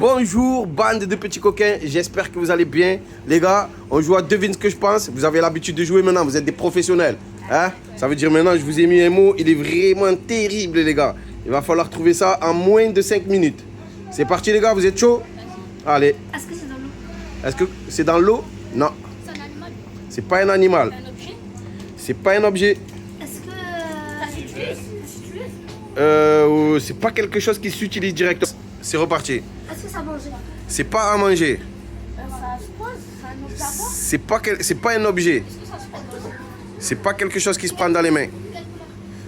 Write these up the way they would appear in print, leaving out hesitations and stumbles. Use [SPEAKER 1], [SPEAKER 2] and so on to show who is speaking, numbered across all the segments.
[SPEAKER 1] Bonjour bande de petits coquins, j'espère que vous allez bien. Les gars, on joue à devine ce que je pense. Vous avez l'habitude de jouer maintenant, vous êtes des professionnels. Hein? Ça veut dire maintenant, je vous ai mis un mot, il est vraiment terrible les gars. Il va falloir trouver ça en moins de 5 minutes. C'est parti les gars, vous êtes chauds? Allez.
[SPEAKER 2] Est-ce que c'est dans l'eau?
[SPEAKER 1] Est-ce que c'est dans l'eau? Non.
[SPEAKER 2] C'est un animal?
[SPEAKER 1] C'est pas un animal.
[SPEAKER 2] Un objet?
[SPEAKER 1] C'est pas un objet.
[SPEAKER 2] Est-ce que ça s'utilise?
[SPEAKER 1] C'est pas quelque chose qui s'utilise directement. C'est reparti.
[SPEAKER 2] Est-ce que ça mange?
[SPEAKER 1] C'est pas à manger.
[SPEAKER 2] Ça se pose? C'est un objet à boire?
[SPEAKER 1] C'est pas un objet.
[SPEAKER 2] Est-ce que ça se pose?
[SPEAKER 1] C'est pas quelque chose qui se prend dans les mains.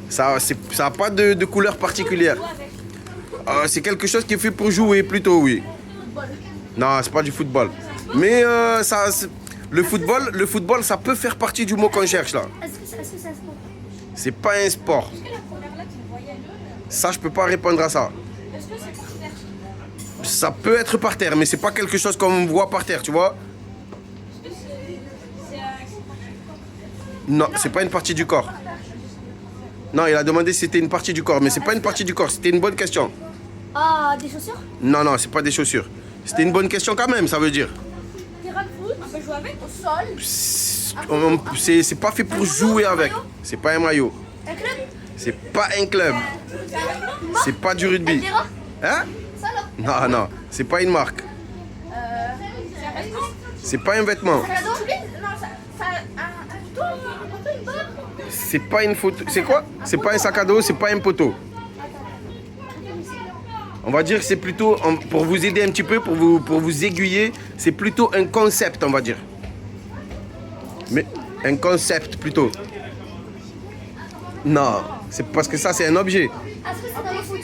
[SPEAKER 1] Ça a pas de couleur particulière. C'est quelque chose qui est fait pour jouer plutôt, oui. Non, c'est pas du football. Mais le football, ça peut faire partie du mot qu'on cherche là.
[SPEAKER 2] Est-ce que c'est un sport?
[SPEAKER 1] C'est pas un sport. Ça, je peux pas répondre à ça.
[SPEAKER 2] Est-ce que c'est par terre?
[SPEAKER 1] Ça peut être par terre, mais c'est pas quelque chose qu'on voit par terre, tu vois. Non, c'est pas une partie du corps. Non, il a demandé si c'était une partie du corps, mais c'est pas une partie du corps. C'était une bonne question.
[SPEAKER 2] Ah, des chaussures?
[SPEAKER 1] Non, non, c'est pas des chaussures. C'était une bonne question quand même, ça veut dire.
[SPEAKER 2] Terrain de foot? On peut jouer avec au sol?
[SPEAKER 1] C'est pas fait pour jouer avec. C'est pas un maillot.
[SPEAKER 2] Un club?
[SPEAKER 1] C'est pas un club. C'est pas du rugby. Hein?
[SPEAKER 2] Ça là?
[SPEAKER 1] Non, non, c'est pas une marque.
[SPEAKER 2] C'est un vêtement?
[SPEAKER 1] C'est pas un vêtement.
[SPEAKER 2] Un cadeau? Non, un poteau, une barre?
[SPEAKER 1] C'est pas une photo. C'est quoi? C'est pas un sac à dos, c'est pas un poteau. On va dire que c'est plutôt, pour vous aider un petit peu, pour vous aiguiller, c'est plutôt un concept, on va dire. Mais un concept plutôt. Non, c'est parce que ça c'est un objet.
[SPEAKER 2] Est-ce que c'est dans le foot?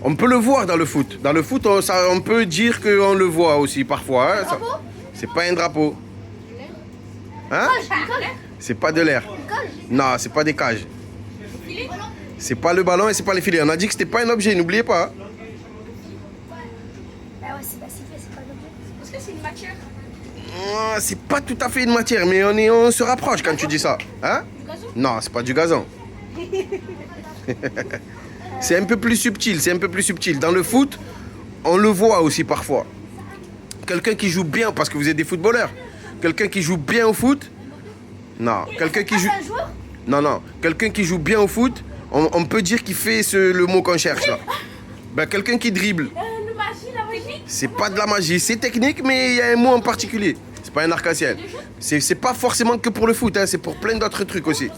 [SPEAKER 1] On peut le voir dans le foot. Dans le foot, on peut dire qu'on le voit aussi parfois. Hein, ça. C'est pas un drapeau. Hein? C'est pas de l'air. Non, c'est pas des cages. C'est pas le ballon et c'est pas les filets. On a dit que c'était pas un objet, n'oubliez pas.
[SPEAKER 2] Ah ouais, c'est pas si fait, c'est pas un objet. Est-ce que c'est une matière?
[SPEAKER 1] C'est pas tout à fait une matière, mais on se rapproche quand tu dis ça. Hein?
[SPEAKER 2] Du gazon?
[SPEAKER 1] Non, c'est pas du gazon. C'est un peu plus subtil, c'est un peu plus subtil. Dans le foot, on le voit aussi parfois. Quelqu'un qui joue bien, parce que vous êtes des footballeurs. Quelqu'un qui joue bien au foot. Non, quelqu'un qui joue.
[SPEAKER 2] C'est un joueur?
[SPEAKER 1] Non, non. Quelqu'un qui joue bien au foot, on peut dire qu'il fait le mot qu'on cherche là. Ben, quelqu'un qui dribble.
[SPEAKER 2] Le magie, la magie?
[SPEAKER 1] C'est pas de la magie, c'est technique, mais il y a un mot en particulier. C'est pas un arc-en-ciel. C'est pas forcément que pour le foot, hein, c'est pour plein d'autres trucs aussi.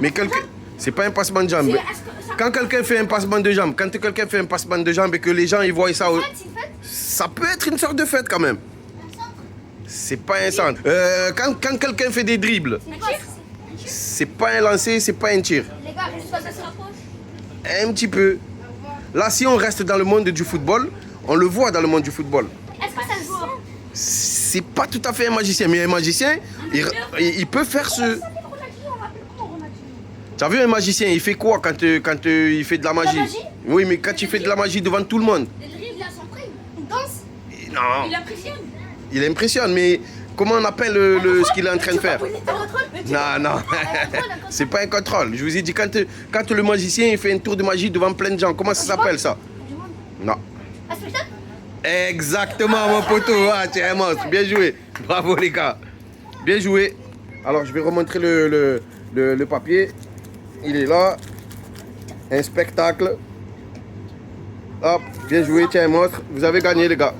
[SPEAKER 1] Mais quelqu'un. C'est pas un passement de jambes. Quand quelqu'un fait un passement de jambes, quand quelqu'un fait un passement de jambes et que les gens ils voient ça, ça peut être une sorte de fête quand même. C'est pas un centre. Quand quelqu'un fait des dribbles, c'est pas un lancer, c'est pas un tir.
[SPEAKER 2] Les gars, juste ça se rapproche.
[SPEAKER 1] Un petit peu. Là, si on reste dans le monde du football, on le voit dans le monde du football.
[SPEAKER 2] Est-ce que c'est un joueur?
[SPEAKER 1] C'est pas tout à fait un magicien, mais un magicien, il peut faire ce. Tu as vu un magicien, il fait quoi quand il fait de la magie? Oui, mais quand il fait de la magie devant tout le monde.
[SPEAKER 2] Le dribble, il a son prime. Il danse.
[SPEAKER 1] Non.
[SPEAKER 2] Il impressionne.
[SPEAKER 1] Il impressionne, mais comment on appelle ce qu'il est en train de faire? Non, non. C'est pas un contrôle. Je vous ai dit, quand le magicien il fait un tour de magie devant plein de gens, comment ça s'appelle ça? Non.
[SPEAKER 2] Un spectacle?
[SPEAKER 1] Exactement, mon poteau. Ah, tu es un monstre. Bien joué. Bravo, les gars. Bien joué. Alors, je vais remontrer le papier. Il est là. Un spectacle. Hop, bien joué, tiens, un monstre. Vous avez gagné, les gars.